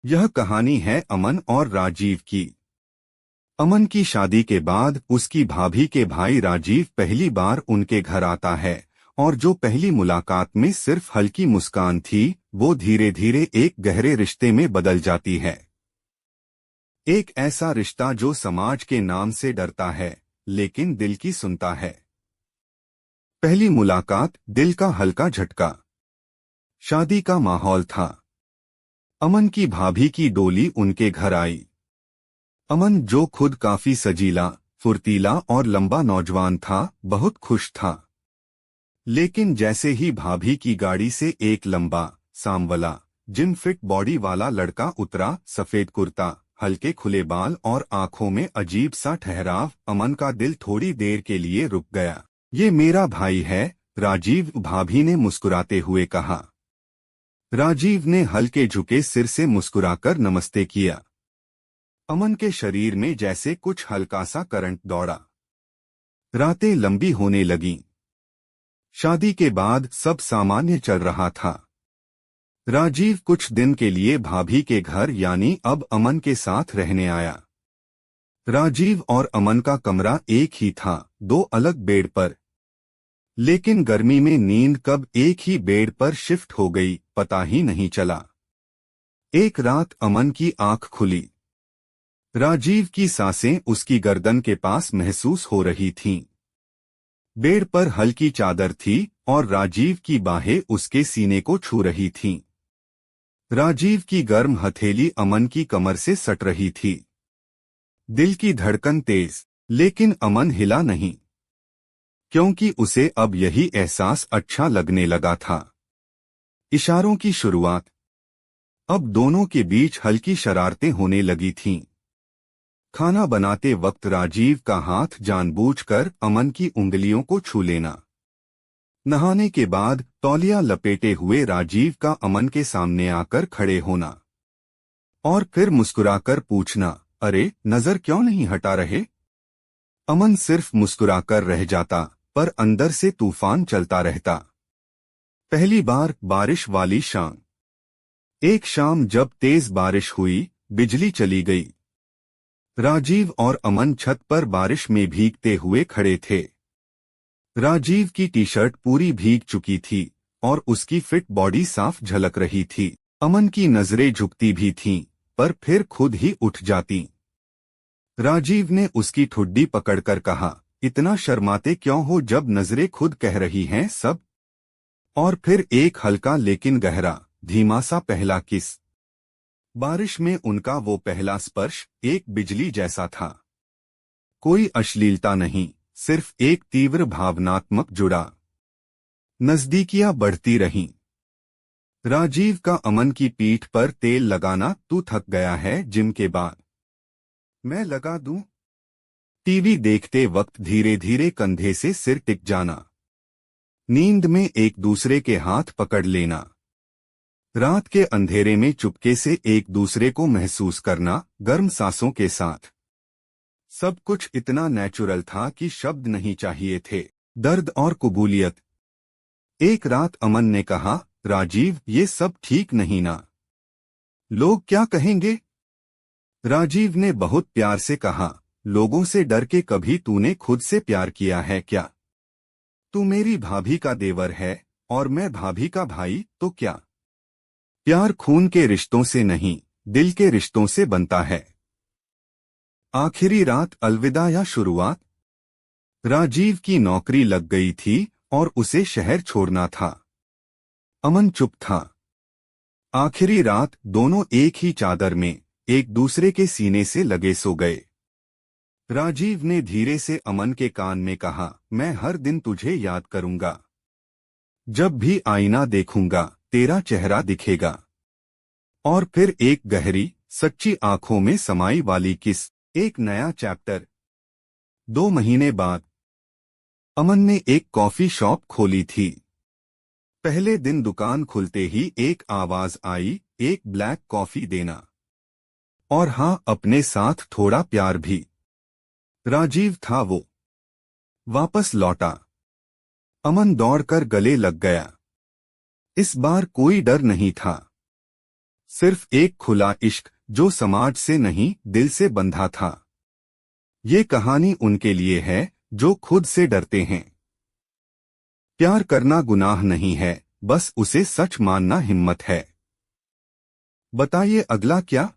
यह कहानी है अमन और राजीव की। अमन की शादी के बाद उसकी भाभी के भाई राजीव पहली बार उनके घर आता है और जो पहली मुलाकात में सिर्फ हल्की मुस्कान थी वो धीरे धीरे एक गहरे रिश्ते में बदल जाती है। एक ऐसा रिश्ता जो समाज के नाम से डरता है लेकिन दिल की सुनता है। पहली मुलाकात, दिल का हल्का झटका। शादी का माहौल था। अमन की भाभी की डोली उनके घर आई। अमन, जो खुद काफी सजीला, फुर्तीला और लंबा नौजवान था, बहुत खुश था। लेकिन जैसे ही भाभी की गाड़ी से एक लंबा, सांवला, जिम फिट बॉडी वाला लड़का उतरा, सफेद कुर्ता, हल्के खुले बाल और आंखों में अजीब सा ठहराव, अमन का दिल थोड़ी देर के लिए रुक गया। ये मेरा भाई है, राजीव, भाभी ने मुस्कुराते हुए कहा। राजीव ने हल्के झुके सिर से मुस्कुराकर नमस्ते किया। अमन के शरीर में जैसे कुछ हल्का सा करंट दौड़ा। रातें लंबी होने लगीं। शादी के बाद सब सामान्य चल रहा था। राजीव कुछ दिन के लिए भाभी के घर यानी अब अमन के साथ रहने आया। राजीव और अमन का कमरा एक ही था, दो अलग बेड पर। लेकिन गर्मी में नींद कब एक ही बेड पर शिफ्ट हो गई, पता ही नहीं चला। एक रात अमन की आंख खुली। राजीव की सांसें उसकी गर्दन के पास महसूस हो रही थीं। बेड पर हल्की चादर थी और राजीव की बाहें उसके सीने को छू रही थीं। राजीव की गर्म हथेली अमन की कमर से सट रही थी। दिल की धड़कन तेज, लेकिन अमन हिला नहीं, क्योंकि उसे अब यही एहसास अच्छा लगने लगा था। इशारों की शुरुआत। अब दोनों के बीच हल्की शरारतें होने लगी थीं। खाना बनाते वक्त राजीव का हाथ जानबूझकर अमन की उंगलियों को छू लेना। नहाने के बाद तौलिया लपेटे हुए राजीव का अमन के सामने आकर खड़े होना और फिर मुस्कुराकर पूछना, अरे नजर क्यों नहीं हटा रहे? अमन सिर्फ मुस्कुराकर रह जाता, पर अंदर से तूफान चलता रहता। पहली बार, बारिश वाली शाम। एक शाम जब तेज बारिश हुई, बिजली चली गई। राजीव और अमन छत पर बारिश में भीगते हुए खड़े थे। राजीव की टी-शर्ट पूरी भीग चुकी थी और उसकी फिट बॉडी साफ झलक रही थी। अमन की नजरें झुकती भी थीं, पर फिर खुद ही उठ जाती। राजीव ने उसकी ठुड्डी पकड़कर कहा, इतना शर्माते क्यों हो जब नजरें खुद कह रही हैं सब? और फिर एक हल्का लेकिन गहरा, धीमा सा पहला किस। बारिश में उनका वो पहला स्पर्श एक बिजली जैसा था। कोई अश्लीलता नहीं, सिर्फ एक तीव्र भावनात्मक जुड़ा। नजदीकियां बढ़ती रहीं। राजीव का अमन की पीठ पर तेल लगाना, तू थक गया है जिम के बाद? मैं लगा दूं? टीवी देखते वक्त धीरे धीरे कंधे से सिर टिक जाना। नींद में एक दूसरे के हाथ पकड़ लेना। रात के अंधेरे में चुपके से एक दूसरे को महसूस करना, गर्म सांसों के साथ। सब कुछ इतना नेचुरल था कि शब्द नहीं चाहिए थे। दर्द और कबूलियत। एक रात अमन ने कहा, राजीव, ये सब ठीक नहीं ना? लोग क्या कहेंगे? राजीव ने बहुत प्यार से कहा, लोगों से डर के कभी तूने खुद से प्यार किया है क्या? तू मेरी भाभी का देवर है और मैं भाभी का भाई, तो क्या? प्यार खून के रिश्तों से नहीं, दिल के रिश्तों से बनता है। आखिरी रात, अलविदा या शुरुआत। राजीव की नौकरी लग गई थी और उसे शहर छोड़ना था। अमन चुप था। आखिरी रात दोनों एक ही चादर में एक दूसरे के सीने से लगे सो गए। राजीव ने धीरे से अमन के कान में कहा, मैं हर दिन तुझे याद करूंगा। जब भी आईना देखूंगा तेरा चेहरा दिखेगा। और फिर एक गहरी, सच्ची आंखों में समाई वाली किस। एक नया चैप्टर। 2 महीने बाद अमन ने एक कॉफी शॉप खोली थी। पहले दिन दुकान खुलते ही एक आवाज आई, एक ब्लैक कॉफी देना। और हाँ, अपने साथ थोड़ा प्यार भी। राजीव था वो। वापस लौटा। अमन दौड़कर गले लग गया। इस बार कोई डर नहीं था, सिर्फ एक खुला इश्क जो समाज से नहीं दिल से बंधा था। ये कहानी उनके लिए है जो खुद से डरते हैं। प्यार करना गुनाह नहीं है, बस उसे सच मानना हिम्मत है। बताइए अगला क्या?